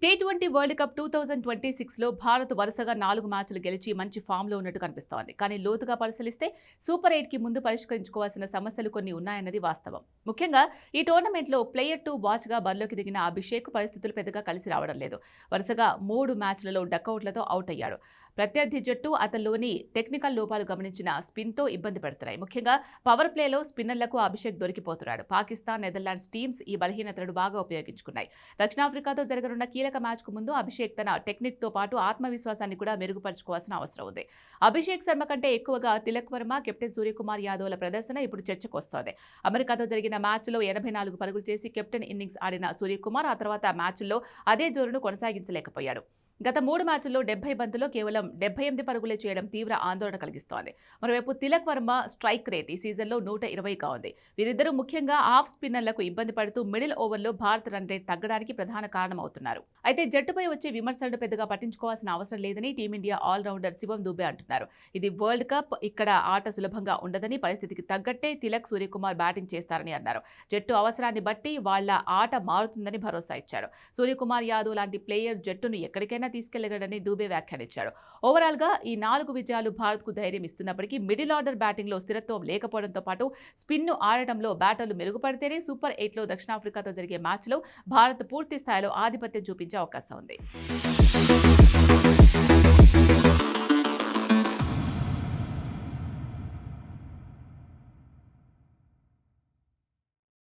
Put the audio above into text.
T20 world cup 2026లో Bharat వరుసగా 4 మ్యాచ్లు గెలిచి మంచి ఫామ్లో ఉన్నట్టు కనిపిస్తోంది. కానీ లోతుగా పరిశీలిస్తే సూపర్ 8కి ముందు పరిష్కరించుకోవాల్సిన సమస్యలు కొన్ని ఉన్నాయన్నది వాస్తవం. ముఖ్యంగా ఈ టోర్నమెంట్లో ప్లేయర్ టు వాచ్గా బరిలోకి దిగిన అభిషేక్ పరిస్థితులు పెద్దగా కలిసి రావడం లేదు. వరుసగా 3 మ్యాచ్లలో డకౌట్లతో అవుట్ అయ్యాడు. ప్రత్యర్థి జట్టు అతనిలోని టెక్నికల్ లోపాలు గమనించిన స్పిన్తో ఇబ్బంది పెడుతున్నాయి. ముఖ్యంగా పవర్ ప్లేలో స్పిన్నర్లకు అభిషేక్ దొరికిపోతున్నాడు. పాకిస్తాన్, నెదర్లాండ్స్ టీమ్స్ ఈ బలహీనతలను బాగా ఉపయోగించుకున్నాయి. దక్షిణాఫ్రికాతో జరగనున్న కీలక మ్యాచ్కు ముందు అభిషేక్ తన టెక్నిక్తో పాటు ఆత్మవిశ్వాసాన్ని కూడా మెరుగుపరుచుకోవాల్సిన అవసరం ఉంది. అభిషేక్ శర్మ కంటే ఎక్కువగా తిలక్ వర్మ, కెప్టెన్ సూర్యకుమార్ యాదవ్ల ప్రదర్శన ఇప్పుడు చర్చకొస్తోంది. అమెరికాతో జరిగిన మ్యాచ్లో 84 పరుగులు చేసి కెప్టెన్ ఇన్నింగ్స్ ఆడిన సూర్యకుమార్ ఆ తర్వాత మ్యాచ్ల్లో అదే జోరును కొనసాగించలేకపోయాడు. గత 3 మ్యాచ్ల్లో 70 బంతుల్లో కేవలం 78 పరుగులే చేయడం తీవ్ర ఆందోళన కలిగిస్తోంది. మరోవైపు తిలక్ వర్మ స్ట్రైక్ రేట్ ఈ సీజన్లో 120గా ఉంది. వీరిద్దరూ ముఖ్యంగా ఆఫ్ స్పిన్నర్లకు ఇబ్బంది పడుతూ మిడిల్ ఓవర్లో భారత రన్ రేట్ తగ్గడానికి ప్రధాన కారణమవుతున్నారు. అయితే జట్టుపై వచ్చే విమర్శలను పెద్దగా పట్టించుకోవాల్సిన అవసరం లేదని టీమిండియా ఆల్రౌండర్ శివం దుబే అంటున్నారు. ఇది వరల్డ్ కప్, ఇక్కడ ఆట సులభంగా ఉండదని, పరిస్థితికి తగ్గట్టే తిలక్, సూర్యకుమార్ బ్యాటింగ్ చేస్తారని అన్నారు. జట్టు అవసరాన్ని బట్టి వాళ్ల ఆట మారుతుందని భరోసా ఇచ్చారు. సూర్యకుమార్ యాదవ్ లాంటి ప్లేయర్ జట్టును ఎక్కడికైనా తీసుకెళ్లగలడని దూబే వ్యాఖ్యానించారు. ఓవరాల్ గా ఈ 4 విజయాలు భారత్ కు ధైర్యం ఇస్తున్నప్పటికీ మిడిల్ ఆర్డర్ బ్యాటింగ్ లో స్థిరత్వం లేకపోవడంతో పాటు స్పిన్ను ఆడటంలో బ్యాటర్లు మెరుగుపడితేనే సూపర్ 8లో దక్షిణాఫ్రికాతో జరిగే మ్యాచ్లో భారత్ పూర్తి స్థాయిలో ఆధిపత్యం చూపించే అవకాశం ఉంది.